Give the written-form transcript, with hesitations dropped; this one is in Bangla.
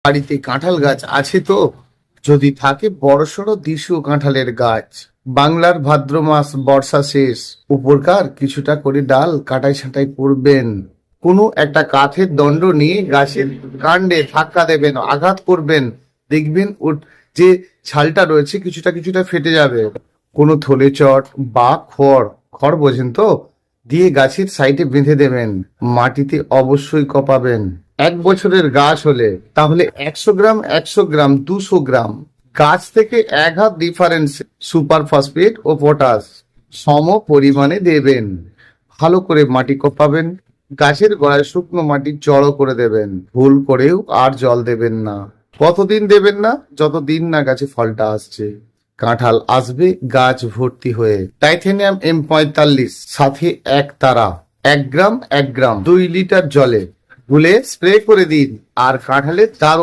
বাড়িতে কাঁঠাল গাছ আছে তো? যদি থাকে বড়সড় দেশীয় কাঁঠালের গাছ। বাংলার ভাদ্র মাস বর্ষা শেষ, উপরকার কিছুটা করে ডাল কাটাই ছাঁটাই করবেন। কোনো একটা কাঠের দণ্ড নিয়ে গাছের কাণ্ডে ধাক্কা দেবেন, আঘাত করবেন, দেখবেন ওর যে ছালটা রয়েছে কিছুটা কিছুটা ফেটে যাবে। কোনো থলে চট বা খড়, খড় বোঝেন তো, দিয়ে গাছের সাইডে বেঁধে দেবেন। মাটিতে অবশ্যই কপাবেন। 1 বছরের গাছ হলে তাহলে 100 গ্রাম 100 গ্রাম 200 গ্রাম গাছ থেকে 1 হাত ডিফারেন্স সুপার ফসফেট ও পটাশ সম পরিমাণে দেবেন। ভালো করে মাটি কপাবেন। গাছের গোড়ায় শুকনো মাটি জড়ো করে দেবেন। ভুল করেও আর জল দেবেন না। কতদিন দেবেন না? যতদিন না গাছে ফলটা আসছে। কাঁঠাল আসবে গাছ ভর্তি হয়ে। টাইথেনিয়াম M45 সাথে একতারা 1 গ্রাম 1 গ্রাম 2 লিটার জলে গুলে স্প্রে করে দিন, আর কাঁঠালের দারুণ